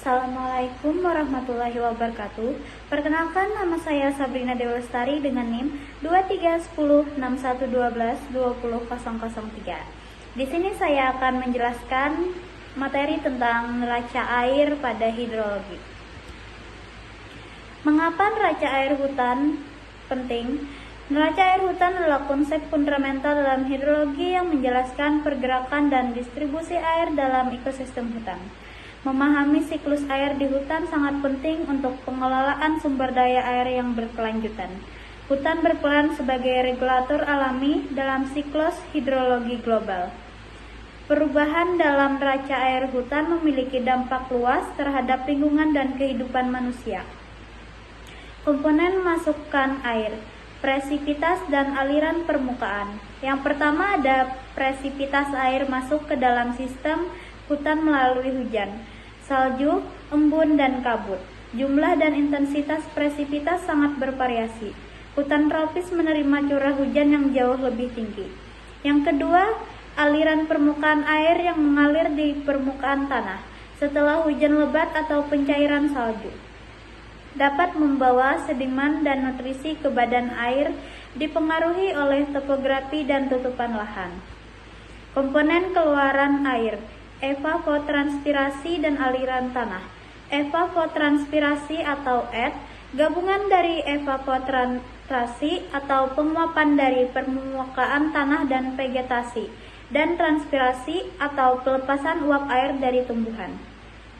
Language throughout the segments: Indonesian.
Assalamualaikum warahmatullahi wabarakatuh. Perkenalkan, nama saya Sabrina Dewi Lestari dengan NIM 23106112200003. Di sini saya akan menjelaskan materi tentang neraca air pada hidrologi. Mengapa neraca air hutan penting? Neraca air hutan adalah konsep fundamental dalam hidrologi yang menjelaskan pergerakan dan distribusi air dalam ekosistem hutan. Memahami siklus air di hutan sangat penting untuk pengelolaan sumber daya air yang berkelanjutan. Hutan berperan sebagai regulator alami dalam siklus hidrologi global. Perubahan dalam neraca air hutan memiliki dampak luas terhadap lingkungan dan kehidupan manusia. Komponen masukan air, presipitas dan aliran permukaan. Yang pertama ada presipitas air masuk ke dalam sistem hutan melalui hujan, salju, embun, dan kabut. Jumlah dan intensitas presipitas sangat bervariasi. Hutan tropis menerima curah hujan yang jauh lebih tinggi. Yang kedua, aliran permukaan air yang mengalir di permukaan tanah setelah hujan lebat atau pencairan salju. Dapat membawa sedimen dan nutrisi ke badan air, dipengaruhi oleh topografi dan tutupan lahan. Komponen keluaran air, evapotranspirasi dan aliran tanah. Evapotranspirasi atau ET, gabungan dari evapotranspirasi atau penguapan dari permukaan tanah dan vegetasi, dan transpirasi atau pelepasan uap air dari tumbuhan.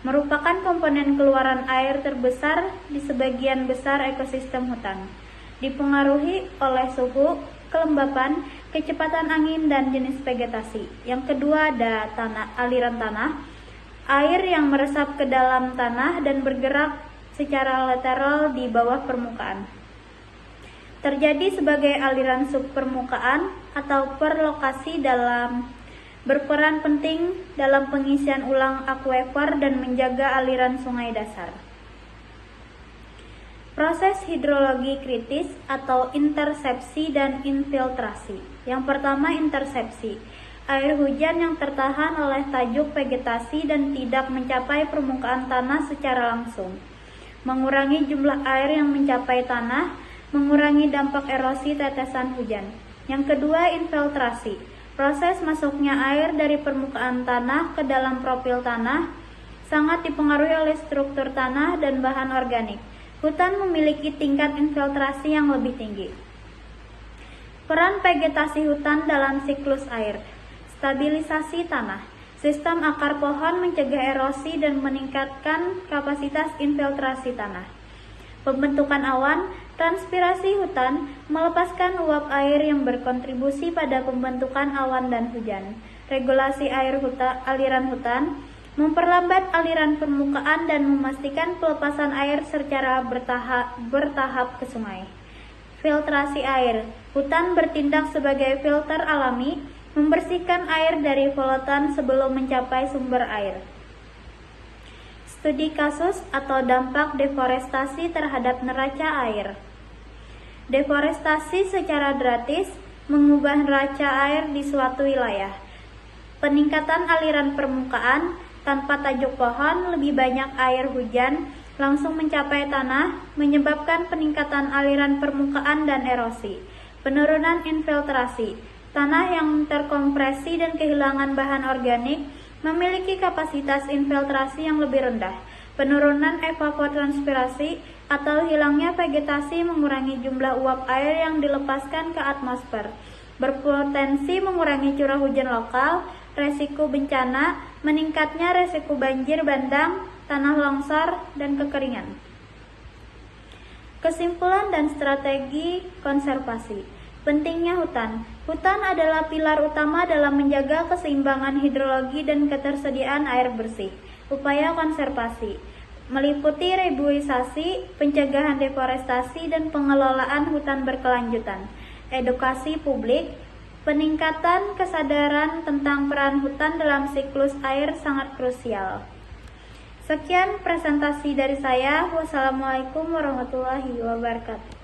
Merupakan komponen keluaran air terbesar di sebagian besar ekosistem hutan. Dipengaruhi oleh suhu, kelembapan, kecepatan angin, dan jenis vegetasi. Yang kedua ada aliran tanah, air yang meresap ke dalam tanah dan bergerak secara lateral di bawah permukaan. Terjadi sebagai aliran subpermukaan atau perlokasi berperan penting dalam pengisian ulang akuifer dan menjaga aliran sungai dasar. Proses hidrologi kritis atau intersepsi dan infiltrasi. Yang pertama, intersepsi. Air hujan yang tertahan oleh tajuk vegetasi dan tidak mencapai permukaan tanah secara langsung. Mengurangi jumlah air yang mencapai tanah, mengurangi dampak erosi tetesan hujan. Yang kedua, infiltrasi. Proses masuknya air dari permukaan tanah ke dalam profil tanah sangat dipengaruhi oleh struktur tanah dan bahan organik. Hutan memiliki tingkat infiltrasi yang lebih tinggi. Peran vegetasi hutan dalam siklus air. Stabilisasi tanah. Sistem akar pohon mencegah erosi dan meningkatkan kapasitas infiltrasi tanah. Pembentukan awan. Transpirasi hutan melepaskan uap air yang berkontribusi pada pembentukan awan dan hujan. Regulasi aliran hutan. Memperlambat aliran permukaan dan memastikan pelepasan air secara bertahap ke sungai. Filtrasi air. Hutan bertindak sebagai filter alami, membersihkan air dari polutan sebelum mencapai sumber air. Studi kasus atau dampak deforestasi terhadap neraca air. Deforestasi secara drastis mengubah neraca air di suatu wilayah. Peningkatan aliran permukaan tanpa tajuk pohon, lebih banyak air hujan langsung mencapai tanah, menyebabkan peningkatan aliran permukaan dan erosi. Penurunan infiltrasi. Tanah yang terkompresi dan kehilangan bahan organik memiliki kapasitas infiltrasi yang lebih rendah. Penurunan evapotranspirasi atau hilangnya vegetasi mengurangi jumlah uap air yang dilepaskan ke atmosfer. Berpotensi mengurangi curah hujan lokal, resiko bencana, meningkatnya resiko banjir bandang, tanah longsor, dan kekeringan. Kesimpulan dan strategi konservasi. Pentingnya hutan. Hutan adalah pilar utama dalam menjaga keseimbangan hidrologi dan ketersediaan air bersih. Upaya konservasi meliputi reboisasi, pencegahan deforestasi, dan pengelolaan hutan berkelanjutan. Edukasi publik, peningkatan kesadaran tentang peran hutan dalam siklus air sangat krusial. Sekian presentasi dari saya. Wassalamualaikum warahmatullahi wabarakatuh.